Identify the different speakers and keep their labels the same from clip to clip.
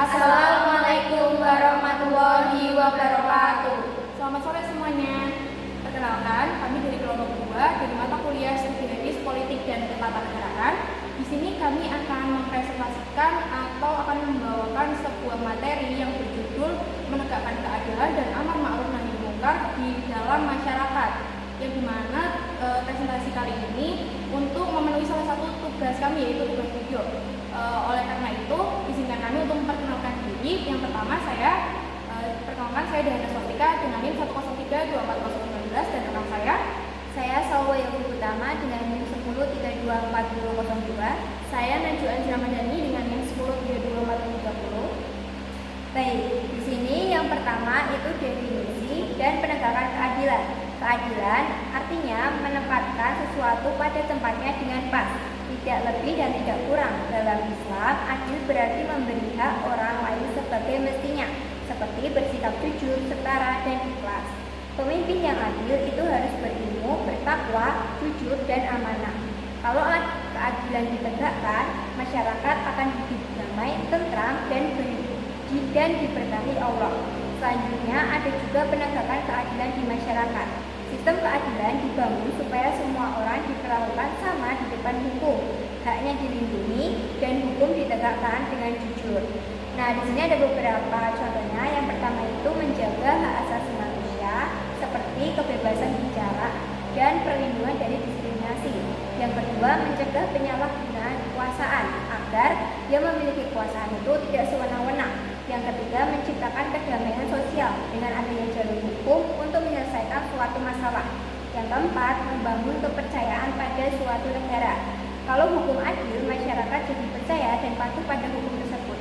Speaker 1: Assalamualaikum warahmatullahi wabarakatuh.
Speaker 2: Selamat sore semuanya. Perkenalkan, kami dari kelompok 2 dari mata kuliah Studi Medis, Politik dan Ketatanegaraan. Di sini kami akan mempresentasikan atau akan membawakan sebuah materi yang berjudul Menegakkan Keadilan dan Amar Ma'ruf Nahi Munkar di dalam Masyarakat. Yang dimana presentasi kali ini untuk memenuhi salah satu tugas kami, yaitu tugas video. Oleh karena itu, izinkan kami untuk memperkenalkan diri. Yang pertama saya Dahana Sofika dengan NIM 1032419 dan rekan
Speaker 1: Saya Salwa Yakub Utama dengan NIM 10324002.
Speaker 3: Saya Najwa Anjramadani dengan NIM 10324030.
Speaker 1: Baik, di sini yang pertama itu definisi dan penegakan keadilan. Keadilan artinya menempatkan sesuatu pada tempatnya dengan pas, tidak lebih dan tidak kurang. Dalam Islam, adil berarti memberi hak orang lain sebagai mestinya, seperti bersikap jujur, setara, dan ikhlas. Pemimpin yang adil itu harus berilmu, bertakwa, jujur, dan amanah. Kalau keadilan ditegakkan, masyarakat akan hidup damai, tentram, dan diberkahi Allah. Selanjutnya ada juga penegakan keadilan di masyarakat. Sistem keadilan dibangun supaya semua orang diperlakukan sama di depan hukum, haknya dilindungi, dan hukum ditegakkan dengan jujur. Nah, di sini ada beberapa contohnya. Yang pertama itu menjaga hak asasi manusia seperti kebebasan bicara dan perlindungan dari diskriminasi. Yang kedua, mencegah penyalahgunaan kekuasaan agar yang memiliki kekuasaan itu tidak sewenang-wenang. Yang ketiga, menciptakan kedamaian sosial dengan adanya jalur hukum untuk menyelesaikan suatu masalah. Yang keempat, membangun kepercayaan pada suatu negara. Kalau hukum adil, masyarakat jadi percaya dan patuh pada hukum tersebut.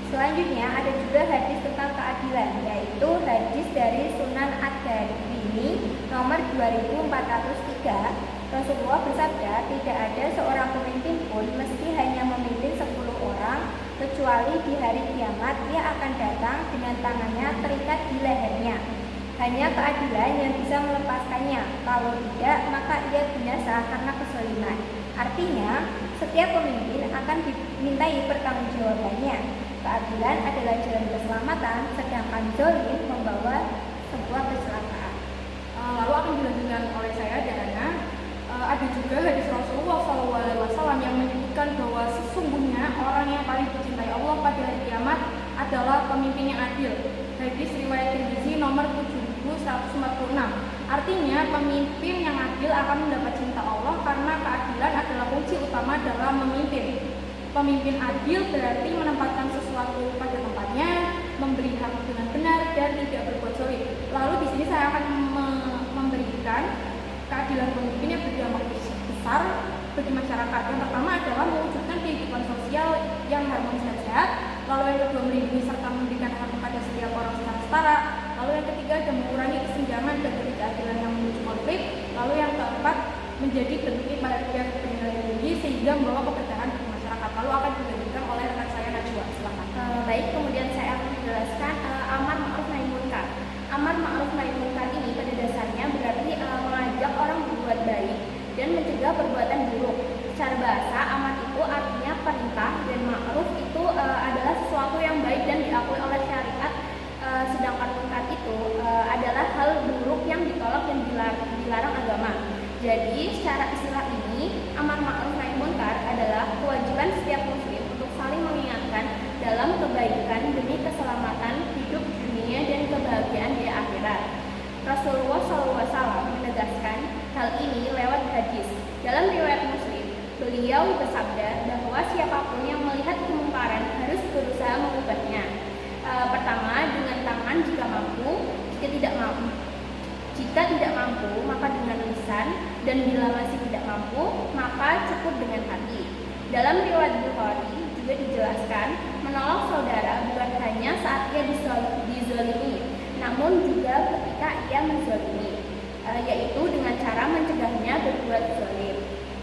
Speaker 1: Selanjutnya ada juga hadis tentang keadilan, yaitu hadis dari Sunan Ad-Darimi nomor 2403. Rasulullah bersabda, tidak ada seorang pemimpin pun meski hanya memimpin 10 orang, kecuali di hari kiamat ia akan datang dengan tangannya terikat di lehernya. Hanya keadilan yang bisa melepaskannya, kalau tidak maka ia binasa karena kezaliman. Artinya, setiap pemimpin akan dimintai pertanggungjawabannya. Keadilan adalah jalan keselamatan, sedangkan zalim membawa sebuah kecelakaan.
Speaker 2: Lalu akan dilanjutkan oleh saya Dahana. Ada juga hadis Rasulullah SAW yang menyebutkan bahwa sesungguhnya orang yang paling dicintai Allah pada hari kiamat adalah pemimpin yang adil. Hadis riwayat Tirmizi nomor 7146. Artinya pemimpin yang adil akan mendapat cinta Allah karena keadilan adalah kunci utama dalam memimpin. Pemimpin adil berarti menempatkan sesuatu pada tempatnya, memberi hak dengan benar dan tidak berbuat zalim. Lalu di sini saya akan memberikan keadilan pemimpin yang berdampak besar bagi masyarakat. Yang pertama adalah mewujudkan kehidupan sosial yang harmonis dan sehat. Lalu yang kedua, melindungi serta memberikan hak kepada setiap orang secara setara. Lalu yang ketiga, ada mengurangi kesenjangan dan ketidakadilan yang memicu konflik. Lalu yang keempat, menjadi bentuk pada penilaian tinggi sehingga membawa keberkahan bagi masyarakat. Lalu akan dilanjutkan oleh rekan saya Najwa. Silakan.
Speaker 3: Baik, kemudian saya akan menjelaskan amar ma'ruf nahi munkar. Amar ma'ruf nahi munkar ini pada dasarnya berarti mengajak orang berbuat baik dan mencegah perbuatan buruk. Secara bahasa, amar itu artinya perintah dan ma'ruf itu adalah sesuatu yang baik dan diakui oleh syariat. Sedangkan munkar itu adalah hal buruk yang ditolak dan dilarang agama. Jadi, secara istilah ini, amar ma'ruf nahi munkar adalah kewajiban setiap muslim untuk saling mengingatkan dalam kebaikan demi keselamatan hidup dunia dan kebahagiaan di akhirat. Rasulullah SAW menegaskan hal ini lewat hadis. Dalam riwayat Muslim, beliau bersabda bahwa siapapun yang melihat kemungkaran harus berusaha mengubahnya. Pertama, dengan tangan jika mampu, jika tidak mampu, maka dengan lisan, dan bila masih tidak mampu, maka cukup dengan hati. Dalam riwayat Bukhari juga dijelaskan, menolong saudara bukan hanya saat ia dizalimi, namun juga ketika ia menzalimi, yaitu dengan cara mencegahnya berbuat zalim.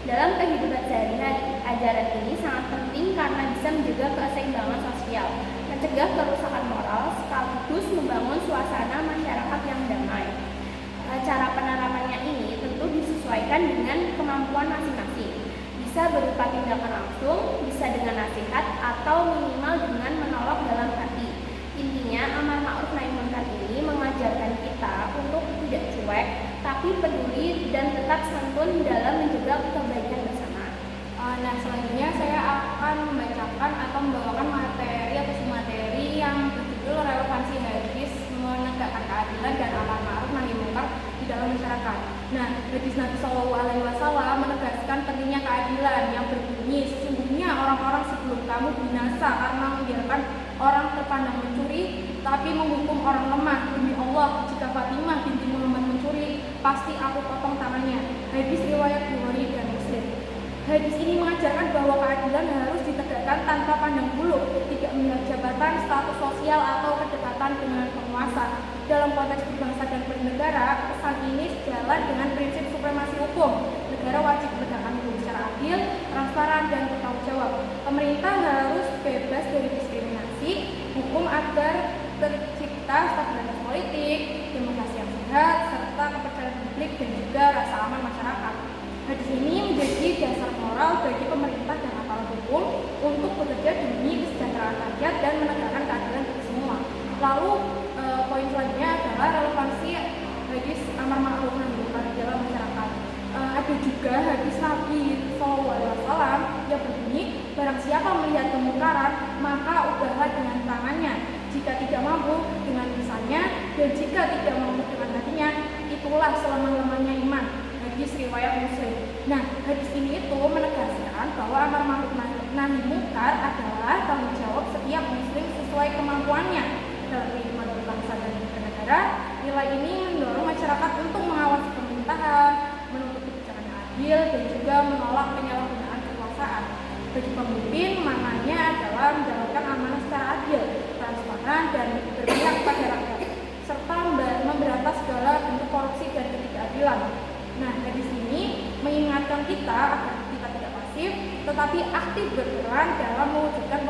Speaker 3: Dalam kehidupan sehari-hari, ajaran ini sangat penting karena bisa menjaga keseimbangan sosial, mencegah kerusakan moral, sekaligus membangun suasana masyarakat yang damai. Cara penerapannya ini tentu disesuaikan dengan kemampuan masing-masing. Bisa berupa tindakan langsung, bisa dengan nasihat, atau minimal dengan menolak dalam hati. Intinya, amar ma'ruf nahi munkar ini mengajarkan kita untuk tidak cuek, tapi peduli dan tetap santun dalam menjaga kebaikan bersama.
Speaker 2: Nah, selanjutnya saya akan membacakan atau membawakan materi atau materi yang berjudul relevansi hadis menegakkan keadilan dan amar ma'ruf nahi munkar di dalam masyarakat. Nah, hadis Nabi SAW menegaskan pentingnya keadilan yang berbunyi, sesungguhnya orang-orang sebelum kamu binasa karena membiarkan orang terpandang mencuri, tapi menghukum orang lemah. Demi Allah, jika Fatimah binti Muhammad mencuri, pasti aku potong tangannya. Hadis riwayat Bukhari dan Muslim. Hadis ini mengajarkan bahwa keadilan harus ditegakkan tanpa pandang bulu, tidak melihat jabatan, status sosial, atau kedekatan dengan penguasa. Dalam konteks berbangsa dan bernegara, pesan ini sejalan dengan prinsip supremasi hukum. Negara wajib menegakkan hukum secara adil, transparan, dan bertanggung jawab. Pemerintah harus bebas dari diskriminasi, hukum agar tercipta stabilitas politik, demokrasi yang sehat, serta kepercayaan publik dan juga rasa aman masyarakat. Hadis ini menjadi dasar moral bagi pemerintah dan aparat hukum untuk bekerja demi kesejahteraan rakyat dan menegakkan keadilan bagi semua. Lalu poin selanjutnya adalah relevansi hadis amar ma'ruf nahi munkar di dalam masyarakat. Ada juga hadis Nabi SAW yang berbunyi, barang siapa melihat kemungkaran maka ubahlah dengan tangannya, jika tidak mampu dengan lisannya, dan jika tidak mampu dengan hatinya, itulah selama-lamanya iman. Hadis riwayat Muslim. Nah, hadis ini itu menegaskan bahwa amar ma'ruf nahi munkar adalah tanggung jawab setiap muslim sesuai kemampuannya dalam kehidupan berbangsa dan bernegara. Nilai ini mendorong masyarakat untuk mengawasi pemerintahan, menuntut kebijakan yang adil, dan juga menolak penyalahgunaan kekuasaan. Bagi pemimpin, maknanya adalah menjalankan amanah secara adil, transparan, dan berpihak pada rakyat, serta memberantas segala bentuk korupsi dan ketidakadilan. Nah, hadis ini mengingatkan kita agar kita tidak pasif, tetapi aktif berperan dalam mewujudkan